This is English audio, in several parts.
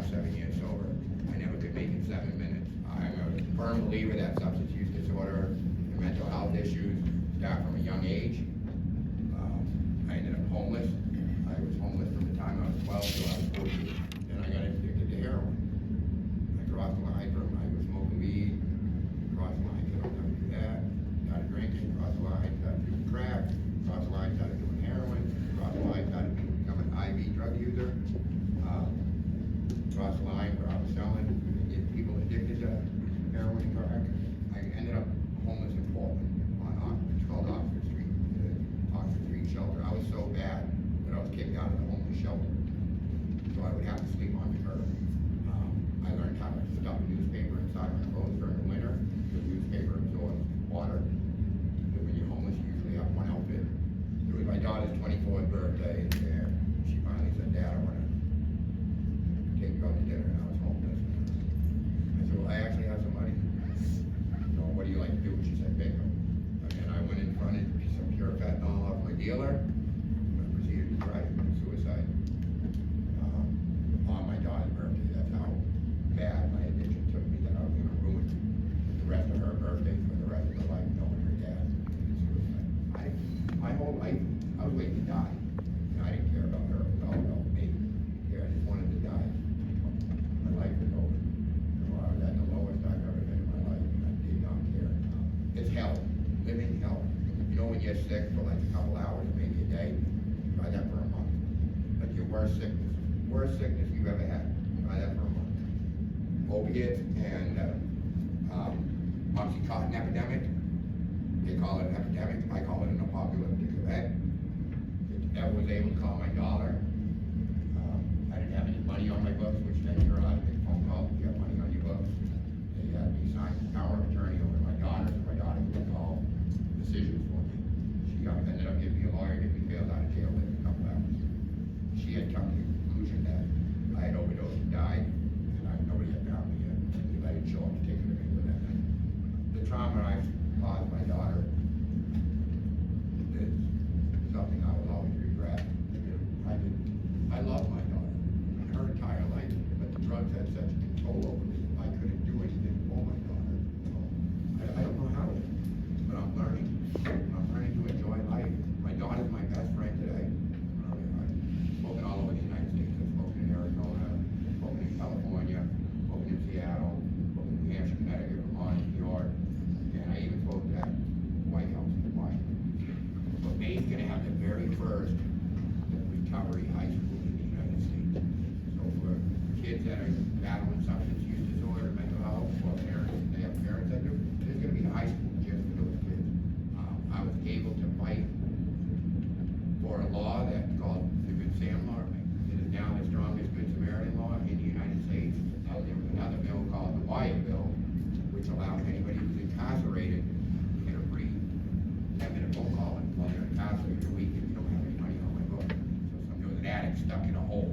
last 7 years sober. I never could make it 7 minutes. I'm a firm believer that substance use disorder and mental health issues start from a young age. I ended up homeless. I was homeless from the time I was 12 till I was 14. Then I got addicted to heroin. I crossed the line from, I was smoking weed, crossed the line, said I'm gonna do that. Started drinking, crossed the line, started doing crack, crossed the line, started doing heroin, crossed the line, started becoming an IV drug user. Crossed the line where I was selling, getting people addicted to heroin and crack. I ended up homeless in Portland on it's called Oxford Street, the Oxford Street shelter. I was so bad that I was kicked out of the homeless shelter. So I would have to sleep on the curb. I learned how to stuff a newspaper inside my clothes during the winter. The newspaper absorbs water. Because when you're homeless, you usually have one outfit. It was my daughter's 24th birthday, and she finally said, Dad, I want to take you out to dinner, and I was homeless. I said, well, I actually have some money. So what do you like to do? She said, bingo. And then I went and fronted some pure fentanyl off my dealer. I proceeded to try to commit suicide on my daughter's birthday. That's how bad my addiction took me, that I was going to ruin the rest of her birthday for the rest of her life, knowing her dad committed suicide. My whole life, I was waiting to die. And I didn't care about her. It was all about me. I just wanted to die. My life was over. So I was at the lowest I've ever been in my life, and I did not care. It's hell, living hell. You know when you're sick for like a couple hours, maybe a day, try that for a month. Like your worst sickness you've ever had, try that for a month. Opiates and Oxycontin epidemic, they call it an epidemic, I call it an apocalyptic event. I was able to call my daughter. I didn't have any money on my books, which then you're on a big phone call, you have money on your books. They had me sign power of attorney over my daughter, so my daughter would call decisions for me. She ended up giving me a lawyer, getting me bailed out of jail within a couple hours. She had come to the conclusion that I had overdosed and died, and nobody had found me yet, because I didn't show up to take her to England that night. The trauma I caused my daughter is something I will always regret. I love my daughter, her entire life, but the drugs had such control over me, I couldn't do anything for my daughter. So, I don't know how to, but I'm learning. I'm learning to enjoy life. My daughter's my best friend today. I've spoken all over the United States. I've spoken in Arizona, spoken in California, spoken in Seattle, spoken in New Hampshire, Connecticut, Vermont, New York, and I even spoke at the White House in Washington. But Maine's gonna have the very first recovery high school in the United States. So for kids that are battling substance use disorder, mental health, or parents, they have parents that do, there's gonna be a high school just for those kids. I was able to fight for a law that's called the Good Sam Law. It is now the strongest Good Samaritan law in the United States. Now there was another bill called the Wyatt Bill, which allows anybody who's incarcerated to get a free 10-minute phone call while they're incarcerated a week if you don't have any money on my book. So there was an addict stuck in a hole.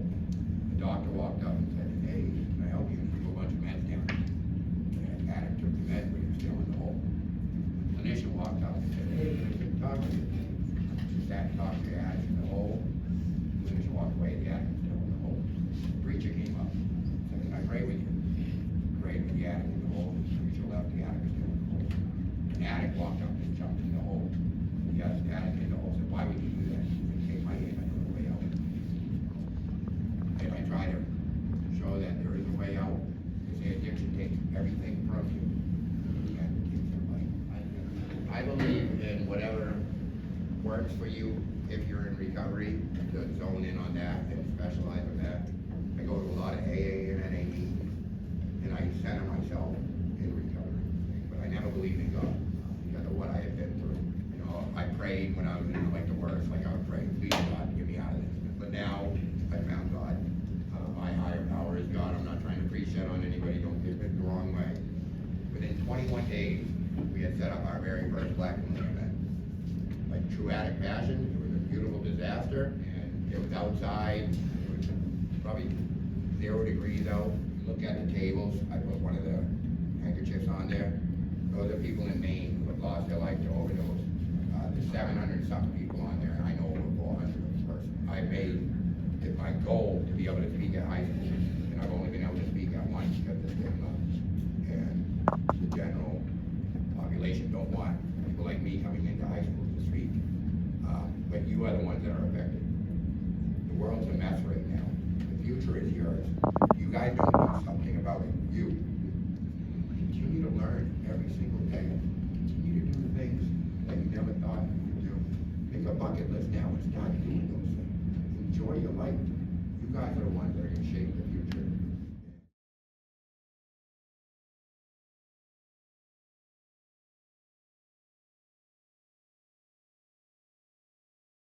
The doctor walked up and said, hey, can I help you? And he threw a bunch of meds down. And the addict took the med, but he was still in the hole. The clinician walked up and said, hey, can I talk to you? She sat and talked to the addict in the hole. The clinician walked away, the addict was still in the hole. The preacher came up and said, can I pray with you? Prayed with the addict in the hole. The preacher left, the addict was still in the hole. An addict walked up and jumped in the hole. The addict in the hole said, why would you do that? He said, take my hand, I know the way out. And I try to show that there is a way out. They say addiction takes everything from you. And it takes your life. I believe in whatever works for you if you're in recovery, to zone in on that and specialize in that. I go to a lot of AA and NA meetings, and I center myself in recovery. But I never believed in God because of what I had been through. You know, I prayed when I was in like the worst, like I would pray, please God, get me out of this. But now I found God. My higher power is God. I'm not trying to preach that on anybody, don't get it the wrong way. Within 21 days, we had set up our very first Black Women event. Like true addict passion, it was a beautiful disaster, and it was outside, it was probably 0 degrees out. Look at the tables, I put one of the handkerchiefs on there. Those are people in Maine who have lost their life to overdose. There's 700 something people on there, and I know over 400 of a person. I made it my goal to be able to speak at high school, and I've only been able don't want people like me coming into high school to speak. But you are the ones that are affected. The world's a mess right now. The future is yours. You guys don't